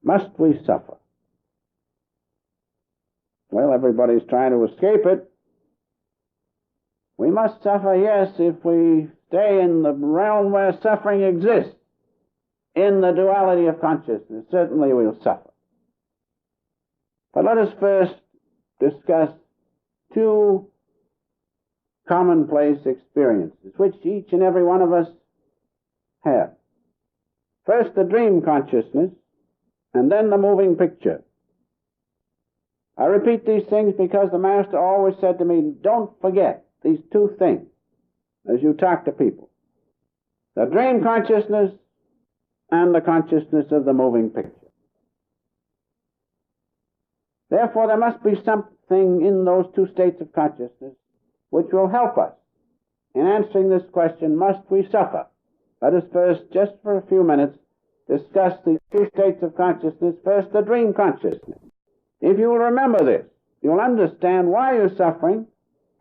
must we suffer? Well, everybody's trying to escape it. We must suffer, yes, if we stay in the realm where suffering exists. In the duality of consciousness, certainly we'll suffer. But let us first discuss two commonplace experiences, which each and every one of us have. First, the dream consciousness, and then the moving picture. I repeat these things because the Master always said to me, don't forget these two things as you talk to people. The dream consciousness and the consciousness of the moving picture. Therefore, there must be something in those two states of consciousness which will help us in answering this question, must we suffer? Let us first, just for a few minutes, discuss the two states of consciousness. First, the dream consciousness. If you will remember this, you'll understand why you're suffering,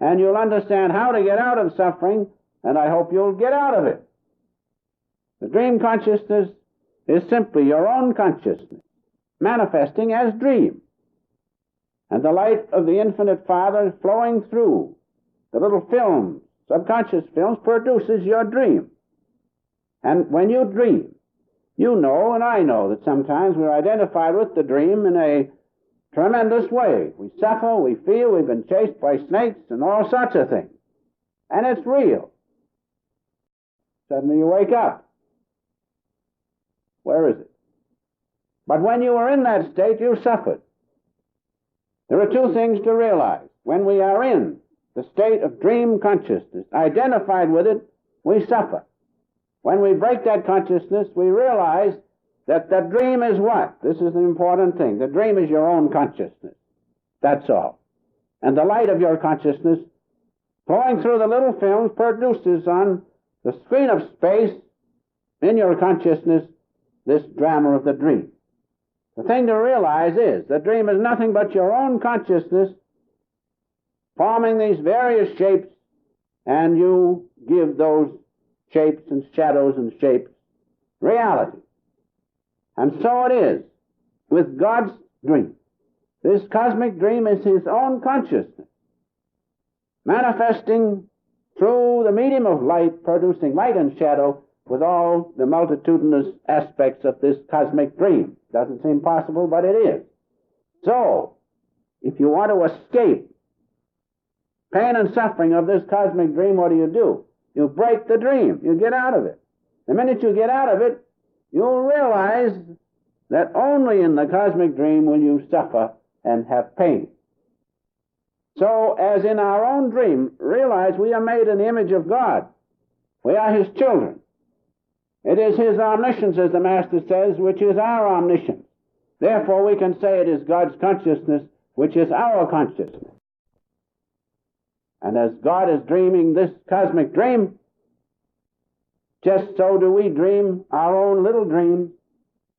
and you'll understand how to get out of suffering, and I hope you'll get out of it. The dream consciousness is simply your own consciousness, manifesting as dream. And the light of the Infinite Father flowing through the little films, subconscious films, produces your dream. And when you dream, you know and I know that sometimes we're identified with the dream in a tremendous way. We suffer, we feel we've been chased by snakes and all sorts of things. And it's real. Suddenly you wake up. Where is it? But when you were in that state, you suffered. There are two things to realize. When we are in the state of dream consciousness, identified with it, we suffer. When we break that consciousness, we realize that the dream is what? This is the important thing. The dream is your own consciousness. That's all. And the light of your consciousness flowing through the little films produces on the screen of space in your consciousness this drama of the dream. The thing to realize is the dream is nothing but your own consciousness forming these various shapes, and you give those shapes and shadows and shapes reality. And so it is with God's dream. This cosmic dream is his own consciousness, manifesting through the medium of light, producing light and shadow with all the multitudinous aspects of this cosmic dream. Doesn't seem possible, but it is. So, if you want to escape pain and suffering of this cosmic dream, what do? You break the dream. You get out of it. The minute you get out of it, you'll realize that only in the cosmic dream will you suffer and have pain. So, as in our own dream, realize we are made in the image of God. We are his children. It is his omniscience, as the Master says, which is our omniscience. Therefore, we can say it is God's consciousness, which is our consciousness. And as God is dreaming this cosmic dream, just so do we dream our own little dreams.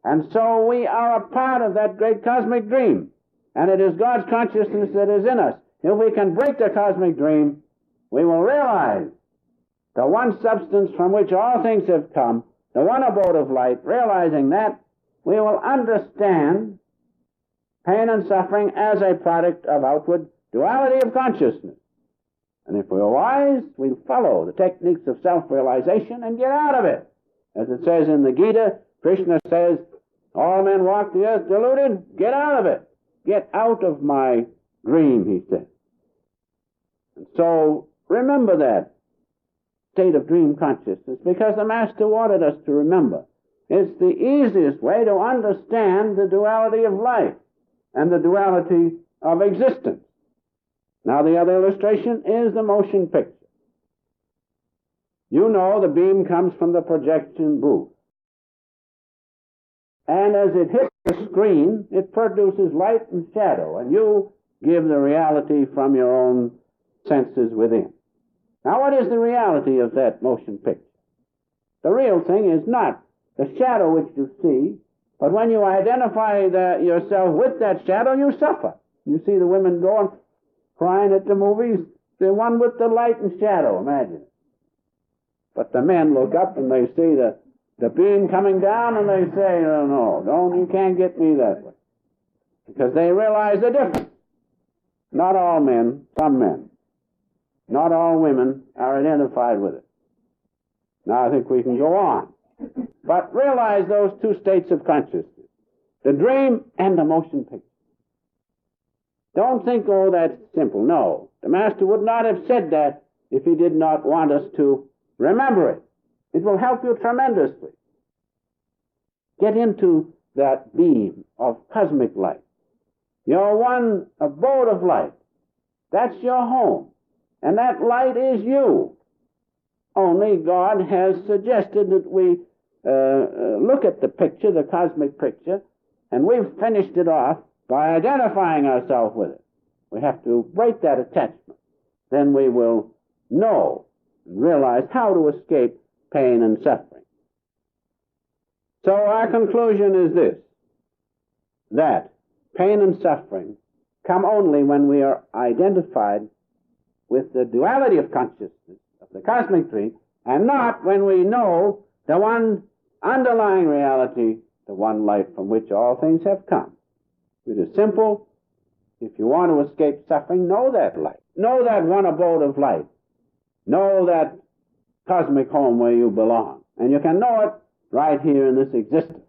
And so we are a part of that great cosmic dream. And it is God's consciousness that is in us. If we can break the cosmic dream, we will realize the one substance from which all things have come, the one abode of light. Realizing that, we will understand pain and suffering as a product of outward duality of consciousness. And if we're wise, we'll follow the techniques of self-realization and get out of it. As it says in the Gita, Krishna says, all men walk the earth deluded, get out of it. Get out of my dream, he says. And so, remember that state of dream consciousness, because the Master wanted us to remember. It's the easiest way to understand the duality of life and the duality of existence. Now, the other illustration is the motion picture. You know the beam comes from the projection booth. And as it hits the screen, it produces light and shadow, and you give the reality from your own senses within. Now, what is the reality of that motion picture? The real thing is not the shadow which you see, but when you identify yourself with that shadow, you suffer. You see the women going crying at the movies, the one with the light and shadow, imagine it. But the men look up and they see the the beam coming down, and they say, "Oh, no, don't, you can't get me that way." Because they realize the difference. Not all men, some men. Not all women are identified with it. Now I think we can go on. But realize those two states of consciousness, the dream and the motion picture. Don't think, oh, that's simple. No. The Master would not have said that if he did not want us to remember it. It will help you tremendously. Get into that beam of cosmic light. You're one abode of light. That's your home. And that light is you. Only God has suggested that we look at the picture, the cosmic picture, and we've finished it off by identifying ourselves with it. We have to break that attachment. Then we will know and realize how to escape pain and suffering. So our conclusion is this, that pain and suffering come only when we are identified with the duality of consciousness, of the cosmic dream, and not when we know the one underlying reality, the one light from which all things have come. It is simple. If you want to escape suffering, know that light. Know that one abode of light. Know that cosmic home where you belong. And you can know it right here in this existence.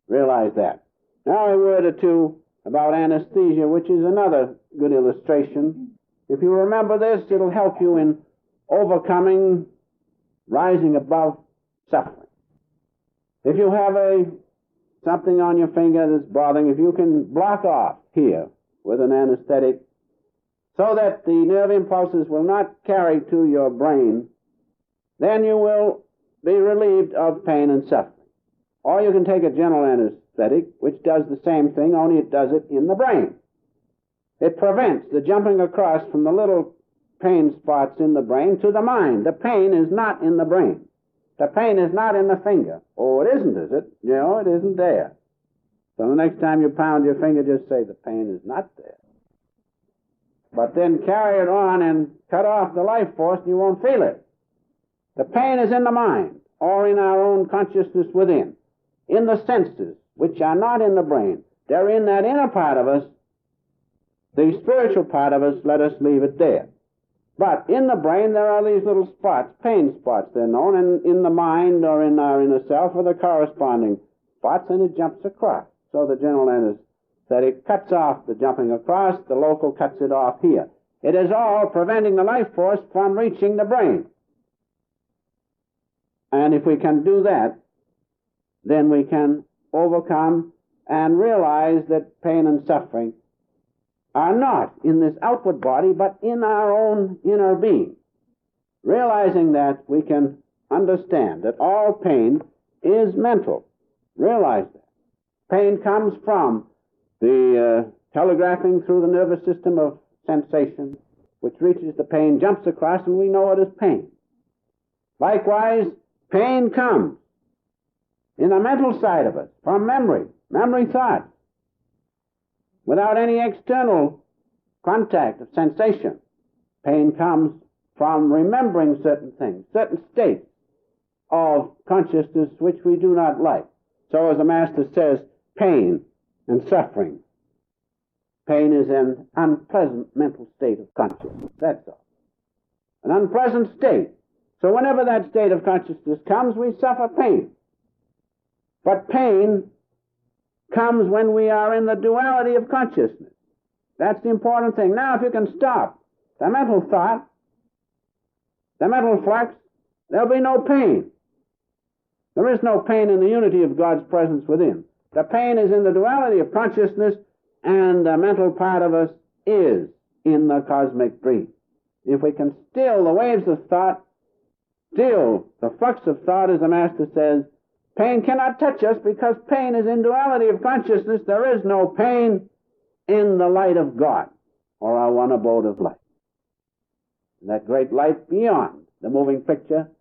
Realize that. Now a word or two about anesthesia, which is another good illustration. If you remember this, it'll help you in overcoming, rising above suffering. If you have something on your finger that's bothering, if you can block off here with an anesthetic so that the nerve impulses will not carry to your brain, then you will be relieved of pain and suffering. Or you can take a gentle anesthetic, which does the same thing, only it does it in the brain. It prevents the jumping across from the little pain spots in the brain to the mind. The pain is not in the brain. The pain is not in the finger. Oh, it isn't, is it? You know, it isn't there. So the next time you pound your finger, just say, the pain is not there. But then carry it on and cut off the life force and you won't feel it. The pain is in the mind, or in our own consciousness within, in the senses, which are not in the brain. They're in that inner part of us, the spiritual part of us, let us leave it there. But in the brain there are these little spots, pain spots they're known, and in the mind or in our inner self are the corresponding spots, and it jumps across. So the general anesthetic cuts off the jumping across, the local cuts it off here. It is all preventing the life force from reaching the brain. And if we can do that, then we can overcome and realize that pain and suffering are not in this outward body, but in our own inner being. Realizing that, we can understand that all pain is mental. Realize that. Pain comes from the telegraphing through the nervous system of sensation, which reaches the pain, jumps across, and we know it as pain. Likewise, pain comes in the mental side of us, from memory thoughts, without any external contact of sensation. Pain comes from remembering certain things, certain states of consciousness which we do not like. So as the Master says, pain and suffering. Pain is an unpleasant mental state of consciousness, that's all. An unpleasant state. So whenever that state of consciousness comes, we suffer pain. But pain comes when we are in the duality of consciousness. That's the important thing. Now, if you can stop the mental thought, the mental flux, there'll be no pain. There is no pain in the unity of God's presence within. The pain is in the duality of consciousness, and the mental part of us is in the cosmic dream. If we can still the waves of thought, still the flux of thought, as the Master says, pain cannot touch us because pain is in duality of consciousness. There is no pain in the light of God, or our one abode of light. That great light beyond the moving picture,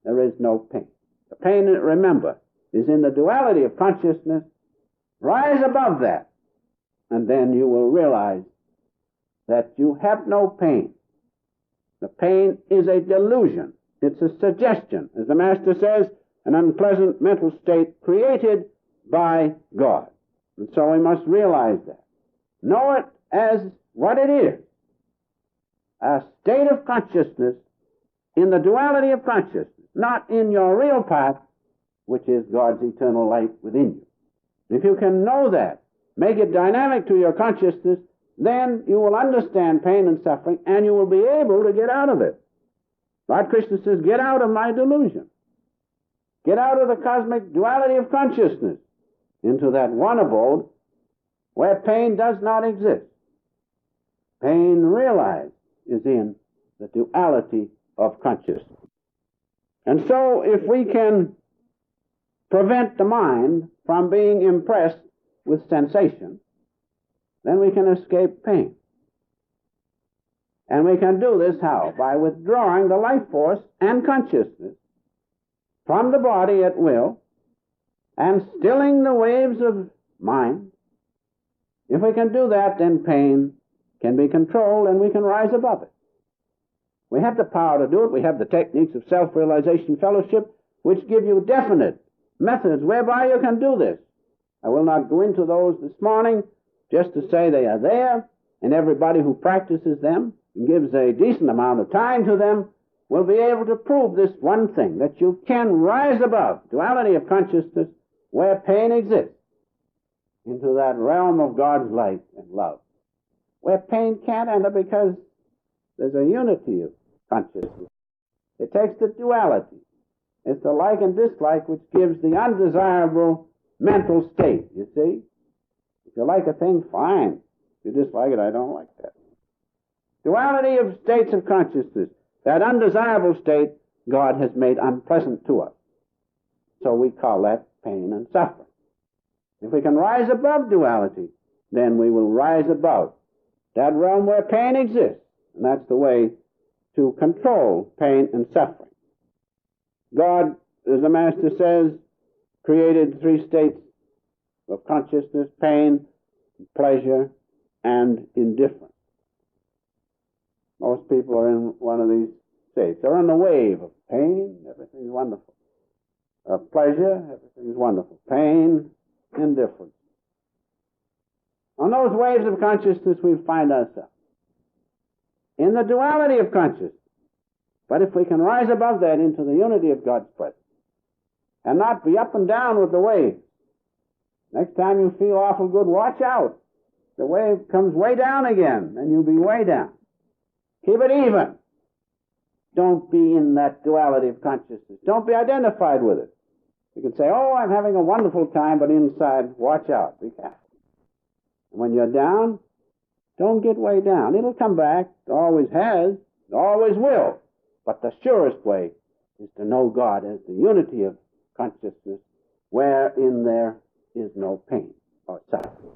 there is no pain. The pain, remember, is in the duality of consciousness. Rise above that, and then you will realize that you have no pain. The pain is a delusion. It's a suggestion. As the Master says, an unpleasant mental state created by God. And so we must realize that. Know it as what it is, a state of consciousness in the duality of consciousness, not in your real path, which is God's eternal light within you. If you can know that, make it dynamic to your consciousness, then you will understand pain and suffering, and you will be able to get out of it. Lord Krishna says, get out of my delusion. Get out of the cosmic duality of consciousness into that one abode where pain does not exist. Pain realized is in the duality of consciousness. And so if we can prevent the mind from being impressed with sensation, then we can escape pain. And we can do this how? By withdrawing the life force and consciousness from the body at will and stilling the waves of mind. If we can do that, then pain can be controlled and we can rise above it. We have the power to do it. We have the techniques of self-realization fellowship which give you definite methods whereby you can do this. I will not go into those this morning, just to say they are there, and everybody who practices them and gives a decent amount of time to them will be able to prove this one thing, that you can rise above duality of consciousness where pain exists into that realm of God's light and love, where pain can't enter because there's a unity of consciousness. It takes the duality. It's the like and dislike which gives the undesirable mental state, you see. If you like a thing, fine. If you dislike it, I don't like that. Duality of states of consciousness, that undesirable state, God has made unpleasant to us. So we call that pain and suffering. If we can rise above duality, then we will rise above that realm where pain exists. And that's the way to control pain and suffering. God, as the Master says, created three states of consciousness: pain, pleasure, and indifference. Most people are in one of these states. They're on the wave of pain, everything's wonderful. Of pleasure, everything's wonderful. Pain, indifference. On those waves of consciousness we find ourselves. In the duality of consciousness. But if we can rise above that into the unity of God's presence, and not be up and down with the wave, next time you feel awful good, watch out. The wave comes way down again, and you'll be way down. Keep it even. Don't be in that duality of consciousness. Don't be identified with it. You can say, oh, I'm having a wonderful time, but inside, watch out. Be careful. When you're down, don't get way down. It'll come back. It always has. It always will. But the surest way is to know God as the unity of consciousness, wherein there is no pain or suffering.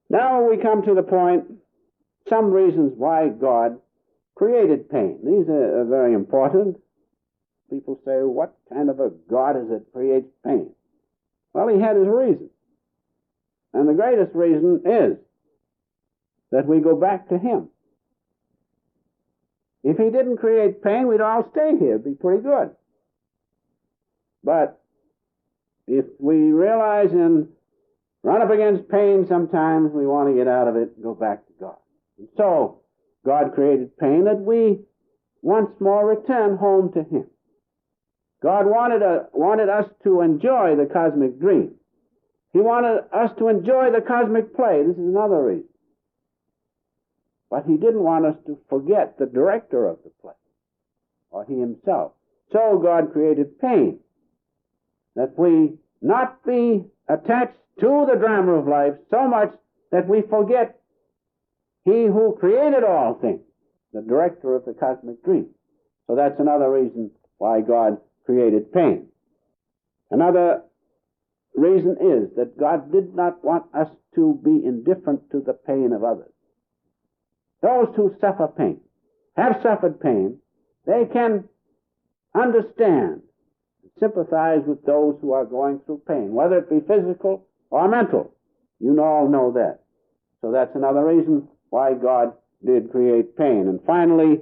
Now we come to the point, some reasons why God created pain. These are very important. People say, what kind of a God is it creates pain? Well, he had his reason. And the greatest reason is that we go back to him. If he didn't create pain, we'd all stay here. It'd be pretty good. But if we realize and run up against pain sometimes, we want to get out of it and go back to God. And so God created pain that we once more return home to him. God wanted us to enjoy the cosmic dream. He wanted us to enjoy the cosmic play. This is another reason. But he didn't want us to forget the director of the play, or he himself. So God created pain, that we not be attached to the drama of life so much that we forget he who created all things, the director of the cosmic dream. So that's another reason why God created pain. Another reason is that God did not want us to be indifferent to the pain of others. Those who suffer pain, have suffered pain, they can understand, sympathize with those who are going through pain, whether it be physical or mental. You all know that. So that's another reason why God did create pain. And finally,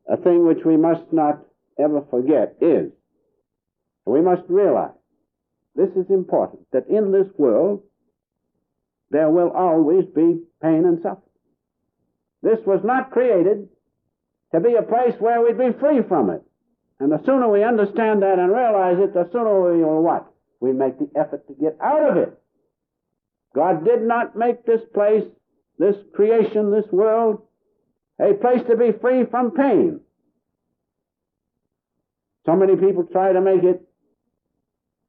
a thing which we must not ever forget is, we must realize, this is important, that in this world there will always be pain and suffering. This was not created to be a place where we'd be free from it. And the sooner we understand that and realize it, the sooner we will what? We make the effort to get out of it. God did not make this place, this creation, this world, a place to be free from pain. So many people try to make it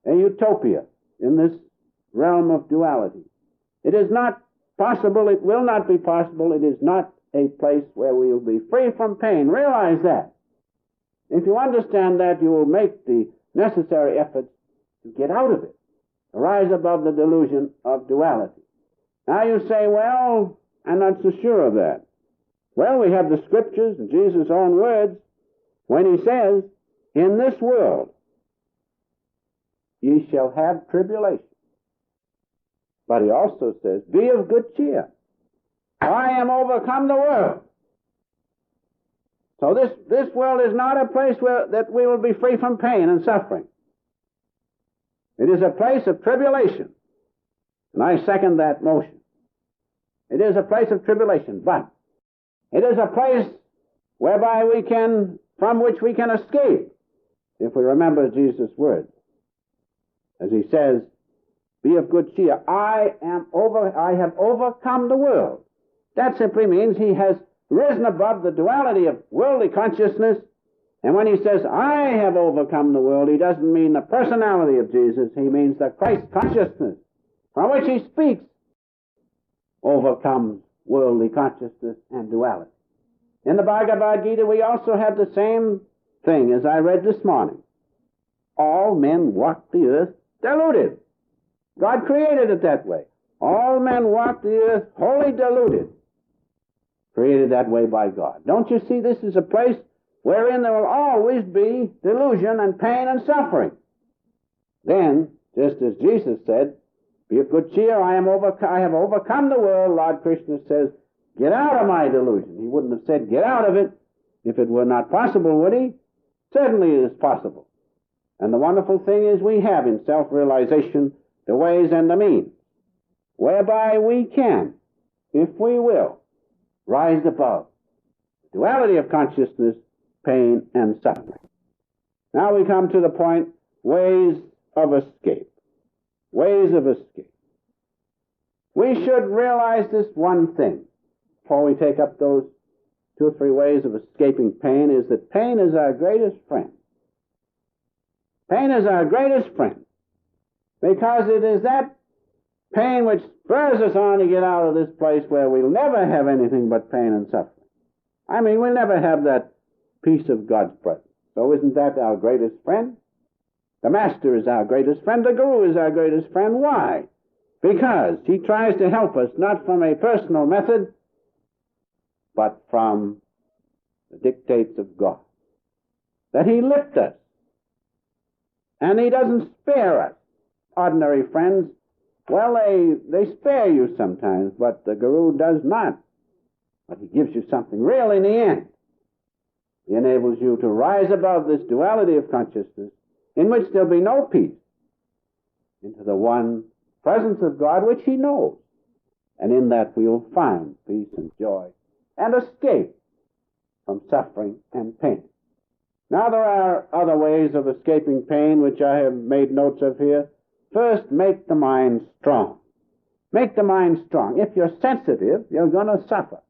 a utopia in this realm of duality. It is not possible, it will not be possible, it is not a place where we will be free from pain. Realize that. If you understand that, you will make the necessary efforts to get out of it, to rise above the delusion of duality. Now you say, well, I'm not so sure of that. Well, we have the scriptures and Jesus' own words when he says, in this world ye shall have tribulation. But he also says, be of good cheer. I am overcome the world. So this world is not a place that we will be free from pain and suffering. It is a place of tribulation. And I second that motion. It is a place of tribulation, but it is a place whereby from which we can escape, if we remember Jesus' words. As he says, be of good cheer. I have overcome the world. That simply means he has risen above the duality of worldly consciousness. And when he says, I have overcome the world, he doesn't mean the personality of Jesus. He means the Christ consciousness from which he speaks overcomes worldly consciousness and duality. In the Bhagavad Gita, we also have the same thing as I read this morning. All men walk the earth deluded. God created it that way. All men walk the earth wholly deluded. Created that way by God. Don't you see, this is a place wherein there will always be delusion and pain and suffering. Then, just as Jesus said, be of good cheer, I have overcome the world, Lord Krishna says, get out of my delusion. He wouldn't have said get out of it if it were not possible, would he? Certainly it is possible. And the wonderful thing is we have in self-realization the ways and the means whereby we can, if we will, rise above the duality of consciousness, pain, and suffering. Now we come to the point, ways of escape. Ways of escape. We should realize this one thing before we take up those 2 or 3 ways of escaping pain, is that pain is our greatest friend. Pain is our greatest friend because it is that pain which spurs us on to get out of this place where we'll never have anything but pain and suffering. I mean, we'll never have that peace of God's presence. So isn't that our greatest friend? The Master is our greatest friend. The Guru is our greatest friend. Why? Because he tries to help us not from a personal method, but from the dictates of God. That he lifts us. And he doesn't spare us. Ordinary friends, well, they spare you sometimes, but the Guru does not. But he gives you something real in the end. He enables you to rise above this duality of consciousness in which there'll be no peace, into the one presence of God which he knows. And in that we will find peace and joy and escape from suffering and pain. Now there are other ways of escaping pain which I have made notes of here. First, make the mind strong. Make the mind strong. If you're sensitive, you're going to suffer.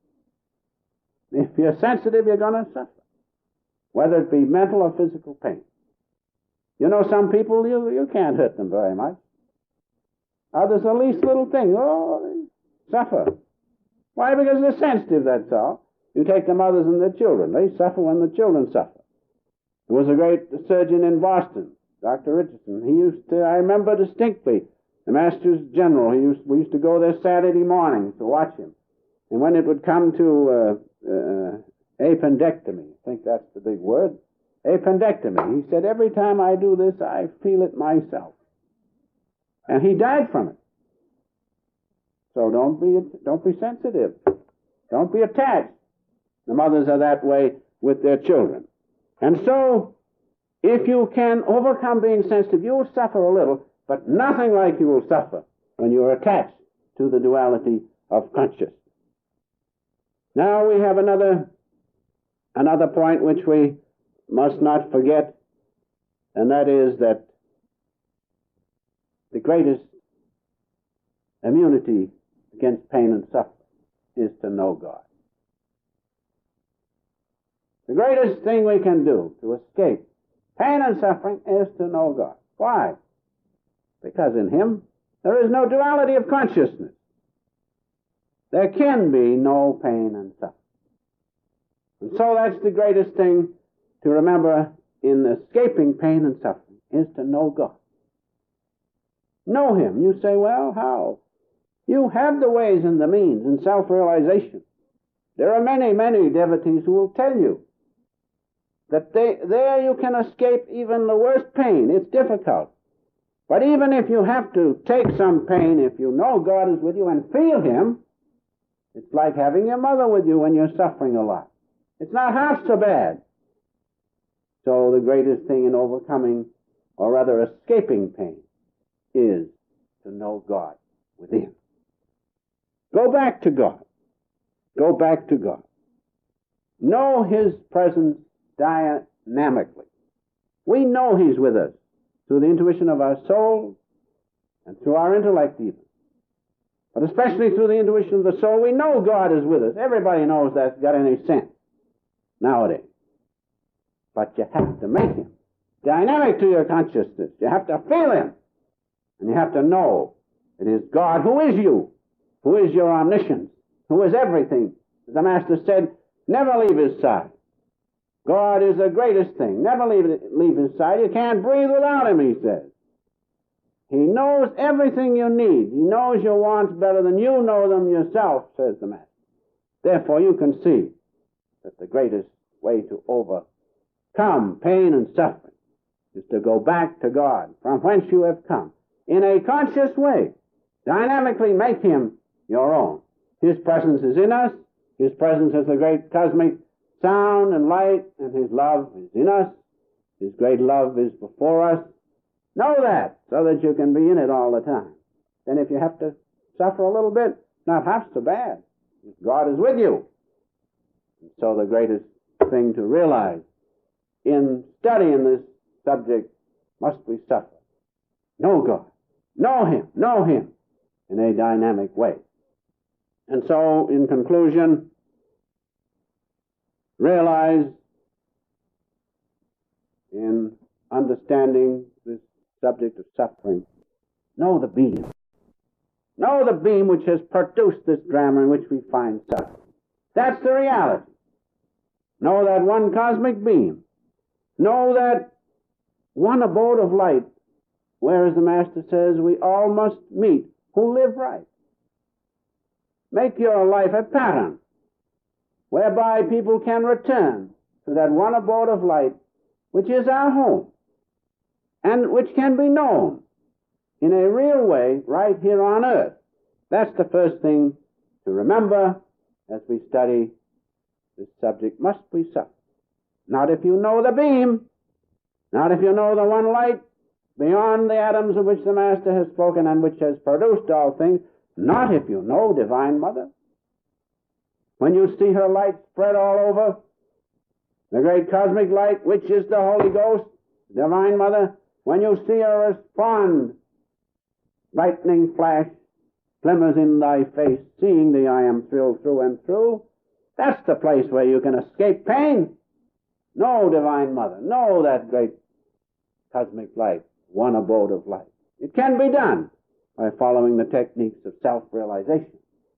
If you're sensitive, you're going to suffer, whether it be mental or physical pain. You know, some people, you can't hurt them very much. Others, the least little thing, they suffer. Why? Because they're sensitive, that's all. You take the mothers and the children. They suffer when the children suffer. There was a great surgeon in Boston, Dr. Richardson. He used to, I remember distinctly, the Master's General, we used to go there Saturday morning to watch him. And when it would come to appendectomy, I think that's the big word, appendectomy, he said, every time I do this, I feel it myself. And he died from it. So don't be sensitive. Don't be attached. The mothers are that way with their children. And so If you can overcome being sensitive, you will suffer a little, but nothing like you will suffer when you are attached to the duality of consciousness. Now we have another point which we must not forget, and that is that the greatest immunity against pain and suffering is to know God. The greatest thing we can do to escape pain and suffering is to know God. Why? Because in Him there is no duality of consciousness. There can be no pain and suffering. And so that's the greatest thing to remember in escaping pain and suffering, is to know God. Know Him. You say, well, how? You have the ways and the means in self-realization. There are many, many devotees who will tell you that there you can escape even the worst pain. It's difficult. But even if you have to take some pain, if you know God is with you and feel Him, it's like having your mother with you when you're suffering a lot. It's not half so bad. So the greatest thing in overcoming, or rather escaping pain, is to know God within. Go back to God. Go back to God. Know His presence dynamically. We know He's with us through the intuition of our soul and through our intellect even. But especially through the intuition of the soul, we know God is with us. Everybody knows that's got any sense nowadays. But you have to make Him dynamic to your consciousness. You have to feel Him. And you have to know it is God who is you, who is your omniscience, who is everything. As the Master said, never leave His side. God is the greatest thing. Never leave His side. You can't breathe without Him, He says. He knows everything you need. He knows your wants better than you know them yourself, says the Master. Therefore, you can see that the greatest way to overcome pain and suffering is to go back to God, from whence you have come, in a conscious way. Dynamically make Him your own. His presence is in us. His presence is the great cosmic sound and light, and His love is in us. His great love is before us. Know that, so that you can be in it all the time. Then if you have to suffer a little bit, not half so bad. God is with you. And so the greatest thing to realize in studying this subject must be suffer. Know God. Know Him in a dynamic way. And so, in conclusion, realize in understanding this subject of suffering, know the being. Know the being which has produced this drama in which we find suffering. That's the reality. Know that one cosmic being. Know that one abode of light, where, as the Master says, we all must meet who live right. Make your life a pattern whereby people can return to that one abode of light which is our home and which can be known in a real way right here on earth. That's the first thing to remember as we study this subject. Must we suffer? Not if you know the beam, not if you know the one light beyond the atoms of which the Master has spoken and which has produced all things, not if you know Divine Mother. When you see her light spread all over, the great cosmic light, which is the Holy Ghost, Divine Mother, when you see her respond, lightning flash, glimmers in thy face, seeing thee I am thrilled through and through, that's the place where you can escape pain. Know Divine Mother, know that great cosmic light, one abode of light. It can be done by following the techniques of self-realization.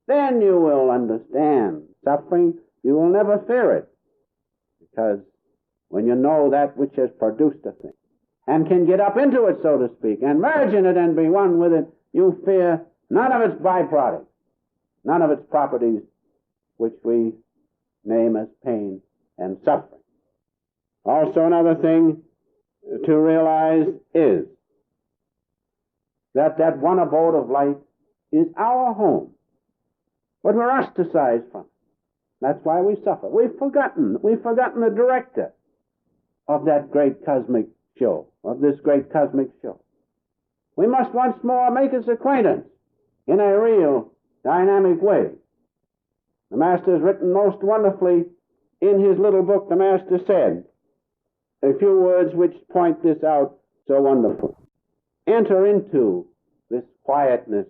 Then you will understand suffering. You will never fear it. Because when you know that which has produced a thing and can get up into it, so to speak, and merge in it and be one with it, you fear none of its byproducts, none of its properties, which we name as pain and suffering. Also, another thing to realize is that one abode of light is our home, but we're ostracized from it. That's why we suffer. We've forgotten the director. of that great cosmic show, of this great cosmic show. We must once more make its acquaintance in a real dynamic way. The Master has written most wonderfully in his little book. The Master said a few words which point this out so wonderfully. Enter into this quietness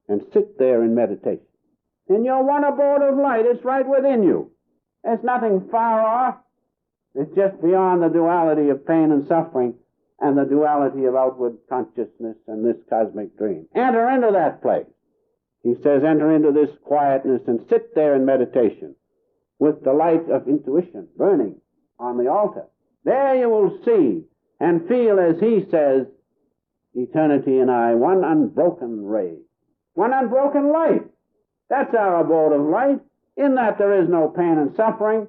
and sit there in meditation. In your one abode of light, it's right within you. There's nothing far off. It's just beyond the duality of pain and suffering and the duality of outward consciousness and this cosmic dream. Enter into that place. He says, enter into this quietness and sit there in meditation with the light of intuition burning on the altar. There you will see and feel, as he says, eternity and I, one unbroken ray, one unbroken light. That's our abode of light. In that there is no pain and suffering.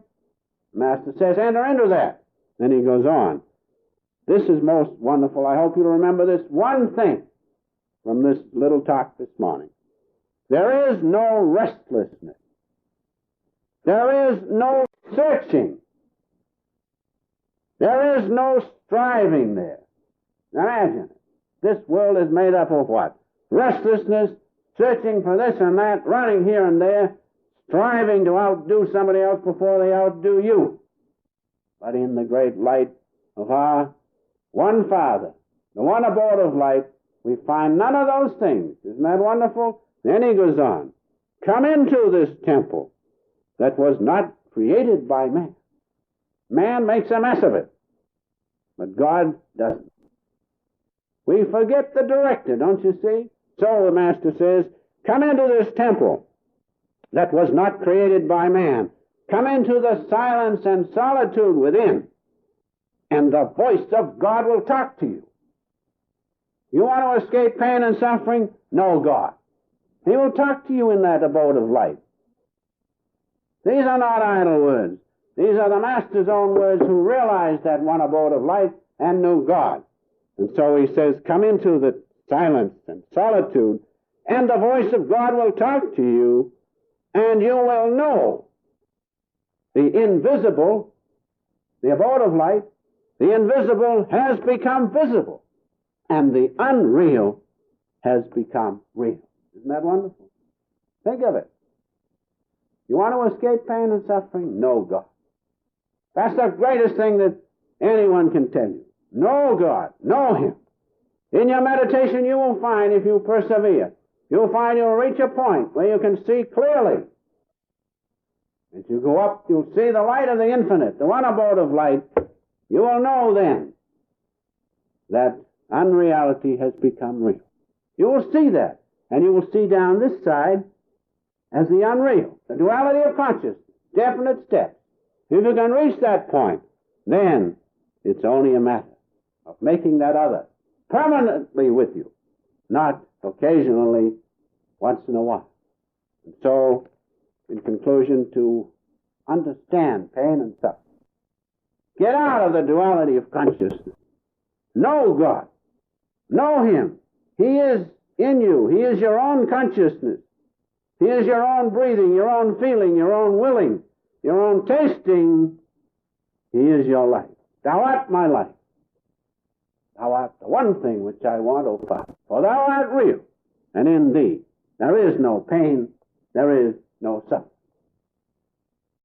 The Master says, enter into that. Then he goes on. This is most wonderful. I hope you'll remember this one thing from this little talk this morning. There is no restlessness. There is no searching. There is no striving there. Imagine it. This world is made up of what? Restlessness, searching for this and that, running here and there, striving to outdo somebody else before they outdo you. But in the great light of our one Father, the one abode of light, we find none of those things. Isn't that wonderful? Then he goes on. Come into this temple that was not created by man. Man makes a mess of it, but God doesn't. We forget the director, don't you see? So the Master says, come into this temple that was not created by man. Come into the silence and solitude within, and the voice of God will talk to you. You want to escape pain and suffering? Know God. He will talk to you in that abode of light. These are not idle words. These are the Master's own words, who realized that one abode of light and knew God. And so he says, come into the silence and solitude, and the voice of God will talk to you, and you will know the invisible, the abode of light, the invisible has become visible, and the unreal has become real. Isn't that wonderful? Think of it. You want to escape pain and suffering? Know God. That's the greatest thing that anyone can tell you. Know God. Know Him. In your meditation, you will find, if you persevere, you'll find you'll reach a point where you can see clearly. As you go up, you'll see the light of the infinite, the one abode of light. You will know then that unreality has become real. You will see that, and you will see down this side as the unreal, the duality of consciousness, definite steps. If you can reach that point, then it's only a matter of making that other permanently with you, not occasionally, once in a while. And so, in conclusion, to understand pain and suffering, get out of the duality of consciousness. Know God. Know Him. He is in you. He is your own consciousness. He is your own breathing, your own feeling, your own willing, your own tasting. He is your life. Thou art my life. Thou art the one thing which I want, O Father. For thou art real, and in thee there is no pain, there is no suffering.